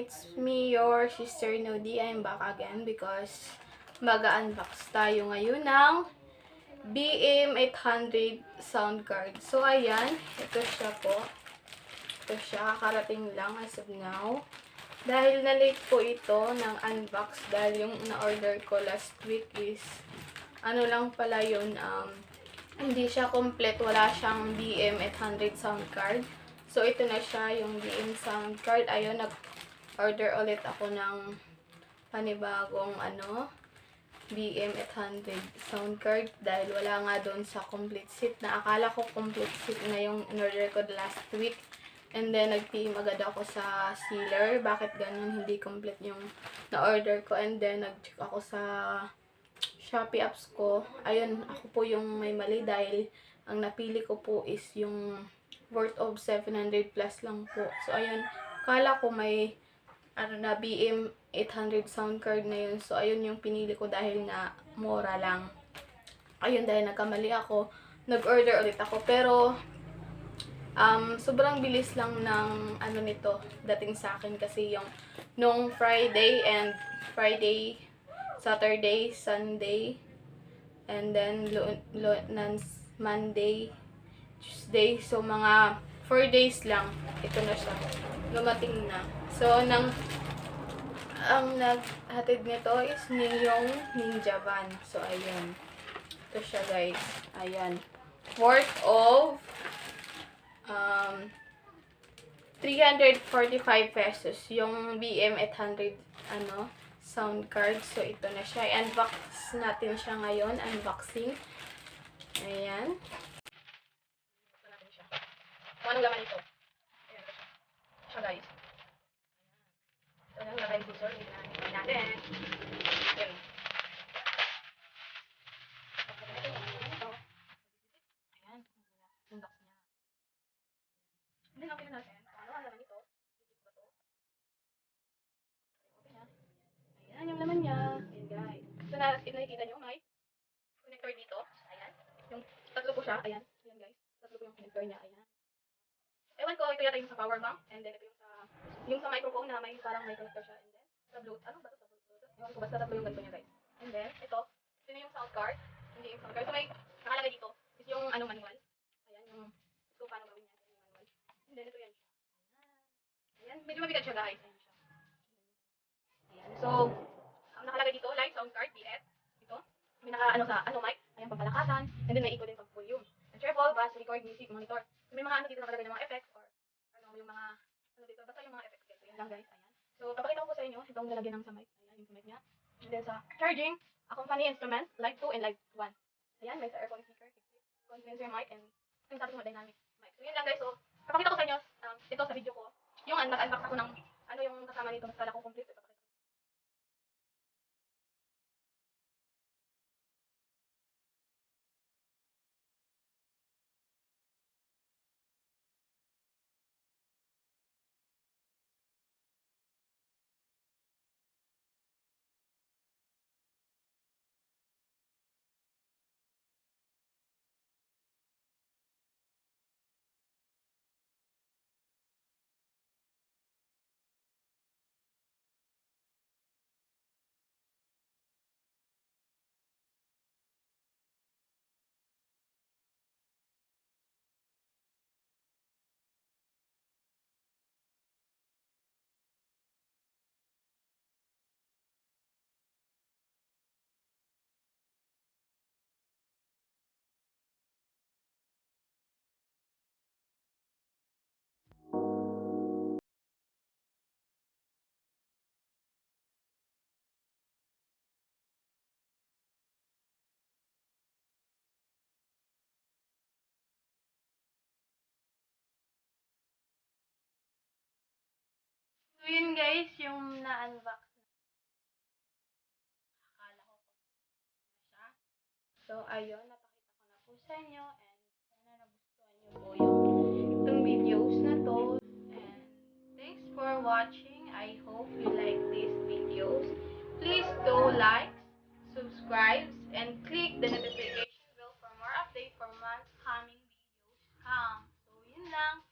It's me, your sister Nody. I'm back again because mag-unbox tayo ngayon ng BM800 sound card. So, ayan. Ito siya po. Ito siya. Kakarating lang as of now. Dahil na-late po ito ng unbox dahil yung na-order ko last week is ano lang pala yun, hindi siya complete. Wala siyang BM800 sound card. So, ito na siya, yung BM sound card. Ayun, nag-order ulit ako ng panibagong, BM800 sound card. Dahil wala nga doon sa complete set. Na akala ko complete set na yung in-order ko last week. And then, nag-PM agad ako sa sealer. Bakit ganun, hindi complete yung na-order ko. And then, nag-check ako sa Shopee apps ko. Ayun, ako po yung may mali dahil ang napili ko po is yung worth of 700 plus lang po. So, ayun, kala ko may na BM800 sound card na yun. So, ayun yung pinili ko dahil na mura lang. Ayun, dahil nagkamali ako, nag-order ulit ako. Pero, sobrang bilis lang ng nito dating sa akin kasi yung nung Friday and Saturday, Sunday, and then Monday, Tuesday. So, mga 4 days lang. Ito na siya. Lumating na. So, ang naghatid nito is yung Ninja Van. So, ayan. Ito siya, guys. Ayan. Worth of 345 pesos. Yung BM800, sound card. So, ito na siya. I-unbox natin siya ngayon. Unboxing. Ayan. Ito natin siya. Kung anong laman ito. Ayan. Siya, guys. Ito na yung laman dito. Ito natin. Ayan. Ayan. Unbox niya. Hindi na, okay na natin. Ano ang laman ito? Ayan yung laman niya. Ayan, guys. So, nakikita nyo, may connector dito. Ayan. Yung tatlo po siya. Ayan. Ayan, guys. Tatlo po yung connector niya. Ayan. Ewan ko, ito yata yung sa power bank. And then, ito yung sa microphone na may parang may connector siya. And then, sa Bluetooth. Ano ba ito sa Bluetooth? Ewan ko, basta tatlo yung ganito niya, guys. And then, ito yung sound card. Hindi yung sound card. So, may nakalagay dito is yung manual. Ayan, yung so, paano gawin niya. Yung manual. And then, ito yan siya. Ayan. Medyo mabigat siya, guys. Ayan siya. Ayan. So, nakalagay dito, live sound card, BF. Ito. May sa mic. Ayan, pampalakasan. And then, may equal din pag volume. And treble, bass, record, music, monitor. So, may mga dito nakalagay ng mga effects or yung mga, dito. Basta yung mga effects. So, yan lang, guys. Ayan. So, papakita ko po sa inyo. Itong lalagyan ng sa mic. Ayan, yung sa mic niya. And then, sa charging, accompany instrument, live 2 and live 1. Ayan, may sa earphone speaker, condenser mic, and yung sabi mo, dynamic mic. So, yun lang, guys. So, papakita ko sa inyo, ito sa video ko. Yung nag-unbox ako ng, yung kasama nito. Kala ko complete. So, yun guys, yung na-unbox na. Akala ko na siya. So, ayun, napakita ko na po sa inyo. And, sana nagustuhan nyo po itong videos na to. And, thanks for watching. I hope you like these videos. Please do like, subscribe, and click the notification bell for more updates for months coming videos come. So, yun lang.